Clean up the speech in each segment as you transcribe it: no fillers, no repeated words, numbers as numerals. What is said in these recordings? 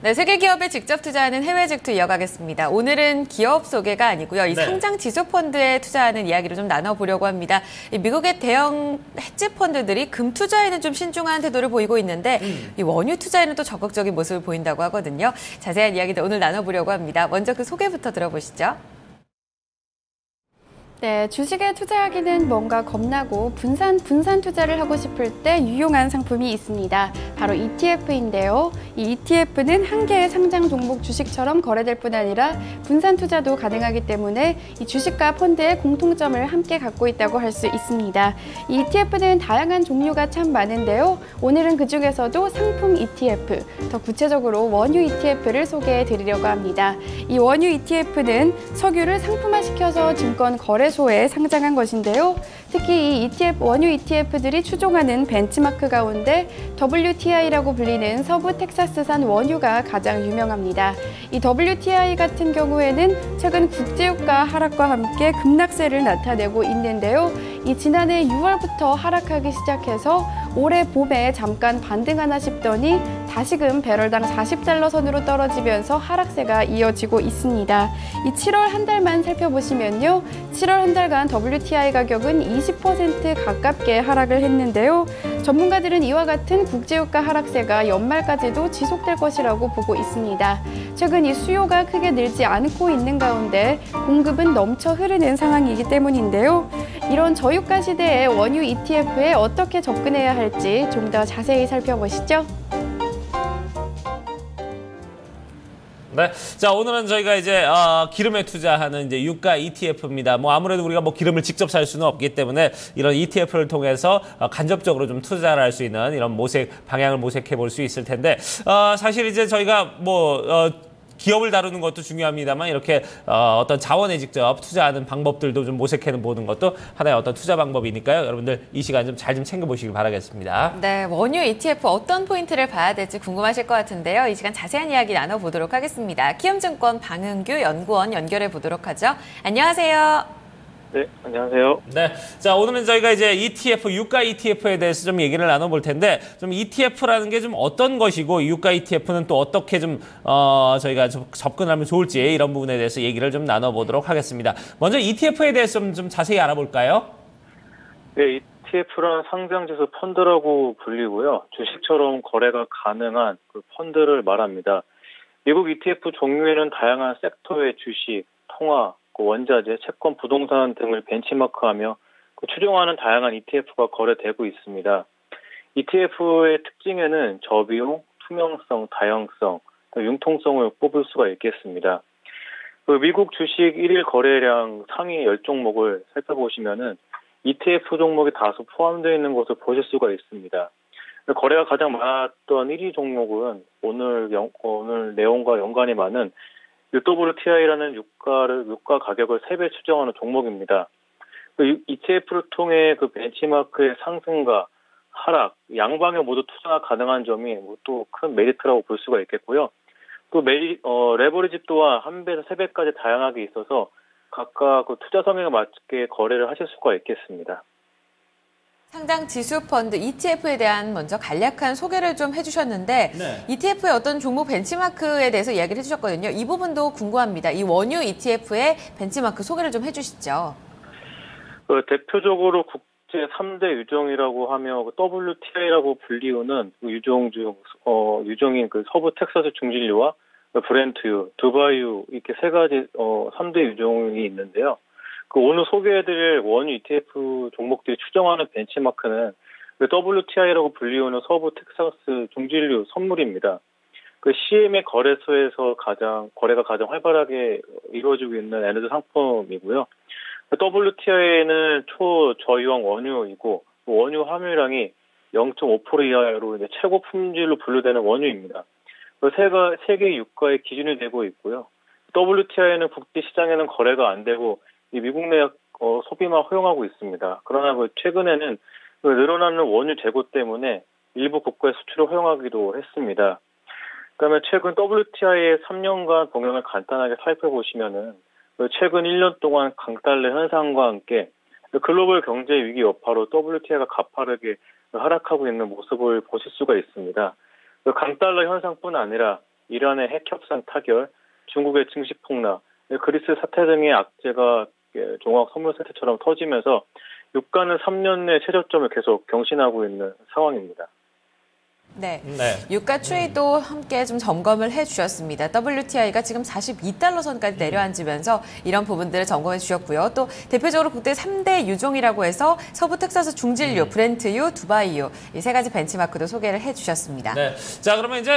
네, 세계 기업에 직접 투자하는 해외 직투 이어가겠습니다. 오늘은 기업 소개가 아니고요. 이 상장 지수 펀드에 투자하는 이야기를 좀 나눠보려고 합니다. 미국의 대형 헤지 펀드들이 금 투자에는 좀 신중한 태도를 보이고 있는데 이 원유 투자에는 또 적극적인 모습을 보인다고 하거든요. 자세한 이야기들 오늘 나눠보려고 합니다. 먼저 그 소개부터 들어보시죠. 네, 주식에 투자하기는 뭔가 겁나고 분산 투자를 하고 싶을 때 유용한 상품이 있습니다. 바로 ETF인데요. 이 ETF는 한 개의 상장 종목 주식처럼 거래될 뿐 아니라 분산 투자도 가능하기 때문에 이 주식과 펀드의 공통점을 함께 갖고 있다고 할 수 있습니다. 이 ETF는 다양한 종류가 참 많은데요. 오늘은 그중에서도 상품 ETF, 더 구체적으로 원유 ETF를 소개해 드리려고 합니다. 이 원유 ETF는 석유를 상품화시켜서 증권 거래소에 상장한 것인데요. 특히 이 원유 ETF들이 추종하는 벤치마크 가운데 WTI라고 불리는 서부 텍사스산 원유가 가장 유명합니다. 이 WTI 같은 경우에는 최근 국제유가 하락과 함께 급락세를 나타내고 있는데요. 이 지난해 6월부터 하락하기 시작해서 올해 봄에 잠깐 반등하나 싶더니 다시금 배럴당 40달러 선으로 떨어지면서 하락세가 이어지고 있습니다. 이 7월 한 달만 살펴보시면요. 7월 한 달간 WTI 가격은 20% 가깝게 하락을 했는데요. 전문가들은 이와 같은 국제유가 하락세가 연말까지도 지속될 것이라고 보고 있습니다. 최근 이 수요가 크게 늘지 않고 있는 가운데 공급은 넘쳐 흐르는 상황이기 때문인데요. 이런 저유가 시대에 원유 ETF에 어떻게 접근해야 할지 좀 더 자세히 살펴보시죠. 네, 자 오늘은 저희가 이제 기름에 투자하는 이제 유가 ETF입니다. 뭐 아무래도 우리가 뭐 기름을 직접 살 수는 없기 때문에 이런 ETF를 통해서 간접적으로 좀 투자를 할 수 있는 이런 방향을 모색해 볼 수 있을 텐데 사실 이제 저희가 기업을 다루는 것도 중요합니다만 이렇게 어떤 자원에 직접 투자하는 방법들도 좀 모색해 보는 것도 하나의 어떤 투자 방법이니까요. 여러분들 이 시간 좀 잘 좀 챙겨보시길 바라겠습니다. 네, 원유 ETF 어떤 포인트를 봐야 될지 궁금하실 것 같은데요. 이 시간 자세한 이야기 나눠보도록 하겠습니다. 키움증권 방은규 연구원 연결해 보도록 하죠. 안녕하세요. 네, 안녕하세요. 네, 자 오늘은 저희가 이제 ETF, 유가 ETF에 대해서 좀 얘기를 나눠볼 텐데 좀 ETF라는 게 좀 어떤 것이고 유가 ETF는 또 어떻게 좀 저희가 접근하면 좋을지 이런 부분에 대해서 얘기를 좀 나눠보도록 하겠습니다. 먼저 ETF에 대해서 좀 자세히 알아볼까요? 네, ETF란 상장지수 펀드라고 불리고요. 주식처럼 거래가 가능한 그 펀드를 말합니다. 미국 ETF 종류에는 다양한 섹터의 주식, 통화, 원자재, 채권, 부동산 등을 벤치마크하며 추종하는 다양한 ETF가 거래되고 있습니다. ETF의 특징에는 저비용, 투명성, 다양성, 융통성을 꼽을 수가 있겠습니다. 미국 주식 1일 거래량 상위 10종목을 살펴보시면은 ETF 종목이 다수 포함되어 있는 것을 보실 수가 있습니다. 거래가 가장 많았던 1위 종목은 오늘 내용과 연관이 많은 WTI라는 유가 가격을 3배 추정하는 종목입니다. ETF를 통해 그 벤치마크의 상승과 하락, 양방에 모두 투자가 가능한 점이 또 큰 메리트라고 볼 수가 있겠고요. 또 레버리지 또한 1배에서 3배까지 다양하게 있어서 각각 그 투자 성향에 맞게 거래를 하실 수가 있겠습니다. 상장 지수 펀드 ETF에 대한 먼저 간략한 소개를 좀 해주셨는데 ETF의 어떤 종목 벤치마크에 대해서 이야기를 해주셨거든요. 이 부분도 궁금합니다. 이 원유 ETF의 벤치마크 소개를 좀 해주시죠. 대표적으로 국제 3대 유종이라고 하며 WTI라고 불리우는 유종인 그 서부 텍사스 중진류와 브렌트유, 두바이유 이렇게 세 가지 3대 유종이 있는데요. 오늘 소개해드릴 원유 ETF 종목들이 추정하는 벤치마크는 WTI라고 불리우는 서부 텍사스 중진류 선물입니다. CME 거래소에서 거래가 가장 활발하게 이루어지고 있는 에너지 상품이고요. WTI는 초저유황 원유이고 원유 함유량이 0.5% 이하로 이제 최고 품질로 분류되는 원유입니다. 세계 유가의 기준이 되고 있고요. WTI는 국제 시장에는 거래가 안 되고 미국 내 소비만 허용하고 있습니다. 그러나 최근에는 늘어나는 원유 재고 때문에 일부 국가의 수출을 허용하기도 했습니다. 그다음에 최근 WTI의 3년간 동향을 간단하게 살펴보시면은 최근 1년 동안 강달러 현상과 함께 글로벌 경제 위기 여파로 WTI가 가파르게 하락하고 있는 모습을 보실 수가 있습니다. 강달러 현상뿐 아니라 이란의 핵 협상 타결, 중국의 증시 폭락, 그리스 사태 등의 악재가 종합 선물 세트처럼 터지면서 유가는 3년 내 최저점을 계속 경신하고 있는 상황입니다. 네. 유가 추이도 함께 좀 점검을 해주셨습니다. WTI가 지금 42달러 선까지 내려앉으면서 이런 부분들을 점검해 주셨고요. 또 대표적으로 국내 3대 유종이라고 해서 서부 텍사스 중진류, 브렌트유, 두바이유 이 세 가지 벤치마크도 소개를 해주셨습니다. 네. 자, 그러면 이제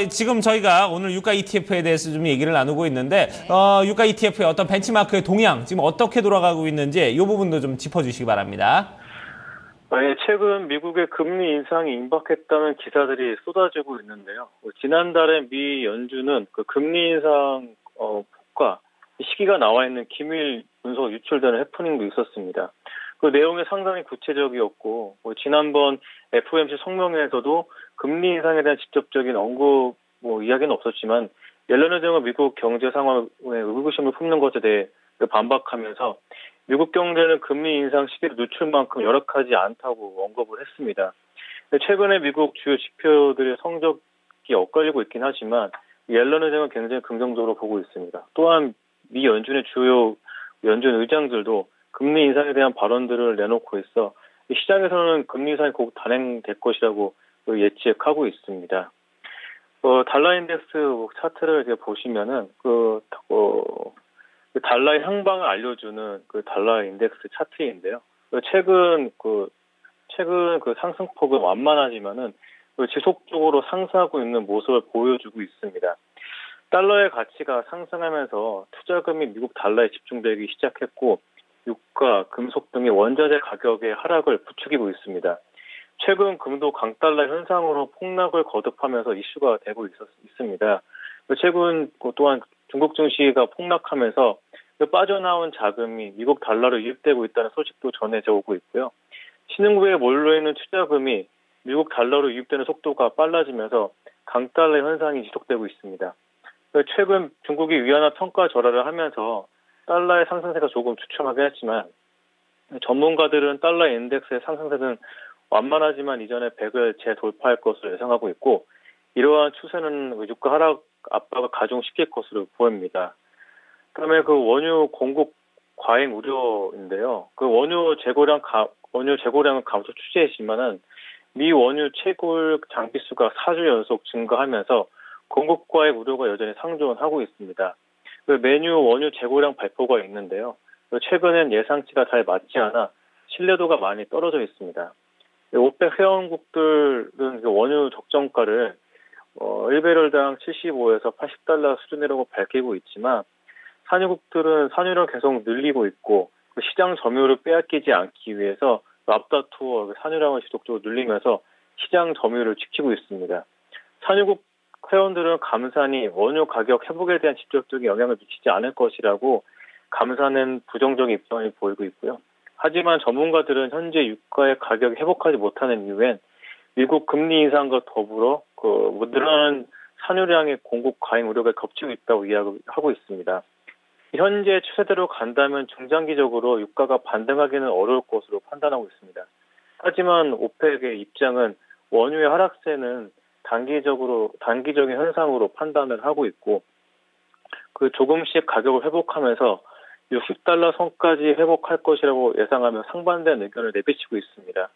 지금 저희가 오늘 유가 ETF에 대해서 좀 얘기를 나누고 있는데 유가 ETF의 어떤 벤치마크의 동향 지금 어떻게 돌아가고 있는지 이 부분도 좀 짚어주시기 바랍니다. 최근 미국의 금리 인상이 임박했다는 기사들이 쏟아지고 있는데요. 지난달에 미 연준은 그 금리 인상 폭과 시기가 나와 있는 기밀 문서 유출되는 해프닝도 있었습니다. 그 내용이 상당히 구체적이었고 지난번 FOMC 성명회에서도 금리 인상에 대한 직접적인 언급 이야기는 없었지만 옐런 의장은 미국 경제 상황에 의구심을 품는 것에 대해 반박하면서 미국 경제는 금리 인상 시기를 늦출 만큼 열악하지 않다고 언급을 했습니다. 최근에 미국 주요 지표들의 성적이 엇갈리고 있긴 하지만 옐런 의장은 굉장히 긍정적으로 보고 있습니다. 또한 미 연준의 주요 연준 의장들도 금리 인상에 대한 발언들을 내놓고 있어 시장에서는 금리 인상이 곧 단행될 것이라고 예측하고 있습니다. 달러 인덱스 차트를 이제 보시면은 달러의 향방을 알려주는 그 달러 인덱스 차트인데요. 최근 그 상승폭은 완만하지만은 지속적으로 상승하고 있는 모습을 보여주고 있습니다. 달러의 가치가 상승하면서 투자금이 미국 달러에 집중되기 시작했고 유가, 금속 등의 원자재 가격의 하락을 부추기고 있습니다. 최근 금도 강달러 현상으로 폭락을 거듭하면서 이슈가 되고 있습니다. 최근 또한 중국 증시가 폭락하면서 빠져나온 자금이 미국 달러로 유입되고 있다는 소식도 전해져 오고 있고요. 신흥국에 몰려있는 투자금이 미국 달러로 유입되는 속도가 빨라지면서 강달러 현상이 지속되고 있습니다. 최근 중국이 위안화 평가 절하를 하면서 달러의 상승세가 조금 주춤하게 했지만 전문가들은 달러 인덱스의 상승세는 완만하지만 이전에 100을 재돌파할 것으로 예상하고 있고 이러한 추세는 유가 하락 압박을 가중시킬 것으로 보입니다. 그다음에 그 원유 공급 과잉 우려인데요. 그 원유 재고량은 감소 추세이지만은 미 원유 채굴 장비수가 4주 연속 증가하면서 공급 과잉 우려가 여전히 상존하고 있습니다. 그 메뉴 원유 재고량 발표가 있는데요. 최근엔 예상치가 잘 맞지 않아 신뢰도가 많이 떨어져 있습니다. 오펙 회원국들은 원유 적정가를 1배럴당 75에서 80달러 수준이라고 밝히고 있지만 산유국들은 산유를 계속 늘리고 있고 시장 점유율을 빼앗기지 않기 위해서 앞다투어 산유량을 지속적으로 늘리면서 시장 점유율을 지키고 있습니다. 산유국 회원들은 감산이 원유 가격 회복에 대한 직접적인 영향을 미치지 않을 것이라고 감산은 부정적인 입장을 보이고 있고요. 하지만 전문가들은 현재 유가의 가격이 회복하지 못하는 이유엔 미국 금리 인상과 더불어 늘어나는 산유량의 공급 과잉 우려가 겹치고 있다고 이야기하고 있습니다. 현재 추세대로 간다면 중장기적으로 유가가 반등하기는 어려울 것으로 판단하고 있습니다. 하지만 오펙의 입장은 원유의 하락세는 단기적인 현상으로 판단을 하고 있고 조금씩 가격을 회복하면서 60달러 선까지 회복할 것이라고 예상하며 상반된 의견을 내비치고 있습니다.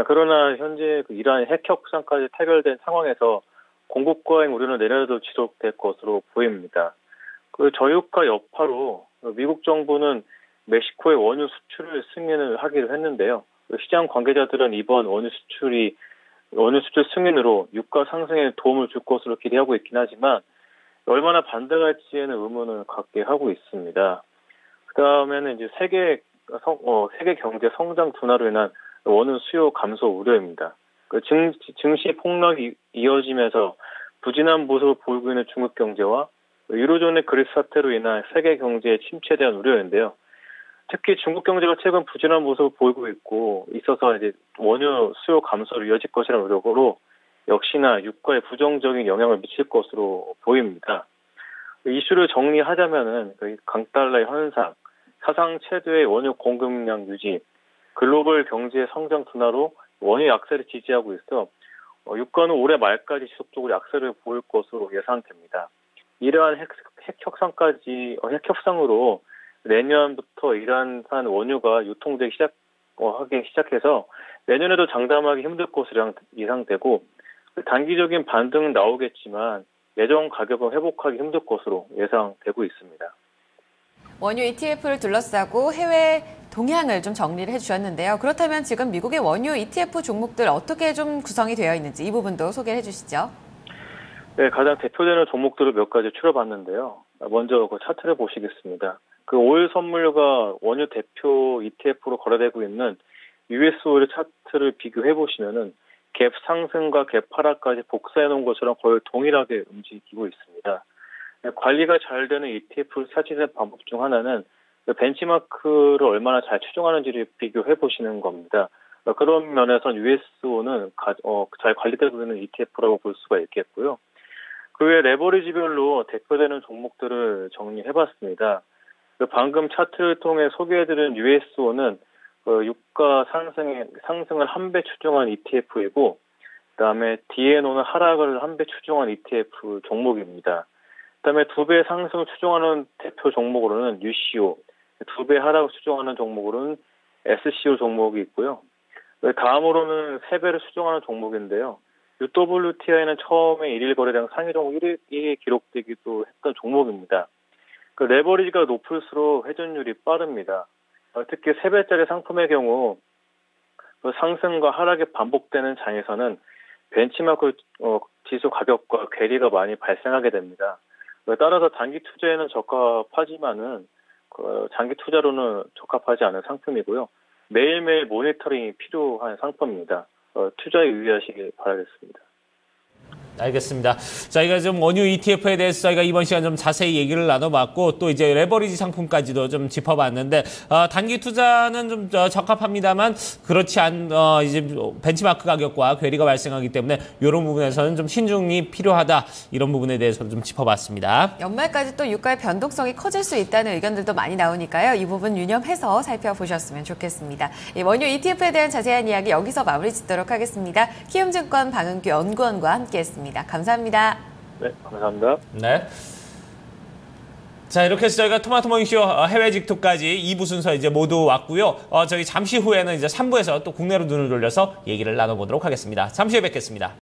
그러나 현재 이란의 핵 협상까지 타결된 상황에서 공급 과잉 우려는 내년에도 지속될 것으로 보입니다. 저유가 여파로 미국 정부는 멕시코의 원유 수출을 승인을 하기로 했는데요. 시장 관계자들은 이번 원유 수출 승인으로 유가 상승에 도움을 줄 것으로 기대하고 있긴 하지만 얼마나 반등할지에는 의문을 갖게 하고 있습니다. 그다음에는 이제 세계 경제 성장 둔화로 인한 원유 수요 감소 우려입니다. 증시 폭락이 이어지면서 부진한 모습을 보이고 있는 중국 경제와 유로존의 그리스 사태로 인한 세계 경제의 침체에 대한 우려인데요. 특히 중국 경제가 최근 부진한 모습을 보이고 있어서 이제 원유 수요 감소로 이어질 것이라는 우려로 역시나 유가에 부정적인 영향을 미칠 것으로 보입니다. 이슈를 정리하자면은 강달러의 현상, 사상 최대의 원유 공급량 유지, 글로벌 경제 성장 둔화로 원유 약세를 지지하고 있어 유가는 올해 말까지 지속적으로 약세를 보일 것으로 예상됩니다. 이러한 핵 협상으로 내년부터 이란산 원유가 유통되기 하기 시작해서 내년에도 장담하기 힘들 것으로 예상되고 단기적인 반등은 나오겠지만 예전 가격은 회복하기 힘들 것으로 예상되고 있습니다. 원유 ETF를 둘러싸고 해외 동향을 좀 정리를 해주셨는데요. 그렇다면 지금 미국의 원유 ETF 종목들 어떻게 좀 구성이 되어 있는지 이 부분도 소개를 해주시죠. 네, 가장 대표되는 종목들을 몇 가지 추려봤는데요. 먼저 그 차트를 보시겠습니다. 그 오일 선물과 원유 대표 ETF로 거래되고 있는 US 오일 차트를 비교해 보시면은 갭 상승과 갭 하락까지 복사해 놓은 것처럼 거의 동일하게 움직이고 있습니다. 관리가 잘 되는 ETF를 찾으는 방법 중 하나는 벤치마크를 얼마나 잘 추종하는지를 비교해 보시는 겁니다. 그런 면에서는 USO는 잘 관리되고 있는 ETF라고 볼 수가 있겠고요. 그 외 레버리지별로 대표되는 종목들을 정리해 봤습니다. 방금 차트를 통해 소개해드린 USO는 유가 상승을 한 배 추종한 ETF이고, 그다음에 DNO는 하락을 한 배 추종한 ETF 종목입니다. 그다음에 2배 상승을 추종하는 대표 종목으로는 UCO, 2배 하락을 추종하는 종목으로는 SCO 종목이 있고요. 다음으로는 3배를 추종하는 종목인데요. UWTI는 처음에 1일 거래량 상위 종목 1위에 기록되기도 했던 종목입니다. 레버리지가 높을수록 회전율이 빠릅니다. 특히 3배짜리 상품의 경우 상승과 하락이 반복되는 장에서는 벤치마크 지수 가격과 괴리가 많이 발생하게 됩니다. 따라서 단기 투자에는 적합하지만은 장기 투자로는 적합하지 않은 상품이고요. 매일매일 모니터링이 필요한 상품입니다. 투자에 유의하시길 바라겠습니다. 알겠습니다. 저희가 좀 원유 ETF에 대해서 저희가 이번 시간 좀 자세히 얘기를 나눠봤고 또 이제 레버리지 상품까지도 좀 짚어봤는데 단기 투자는 좀 적합합니다만 그렇지 않 이제 벤치마크 가격과 괴리가 발생하기 때문에 이런 부분에서는 좀 신중이 필요하다 이런 부분에 대해서도 좀 짚어봤습니다. 연말까지 또 유가의 변동성이 커질 수 있다는 의견들도 많이 나오니까요. 이 부분 유념해서 살펴보셨으면 좋겠습니다. 이 원유 ETF에 대한 자세한 이야기 여기서 마무리 짓도록 하겠습니다. 키움증권 방은규 연구원과 함께했습니다. 감사합니다. 네, 감사합니다. 네. 자, 이렇게 해서 저희가 토마토 모닝쇼 해외 직투까지 2부 순서 이제 모두 왔고요. 저희 잠시 후에는 이제 3부에서 또 국내로 눈을 돌려서 얘기를 나눠보도록 하겠습니다. 잠시 후에 뵙겠습니다.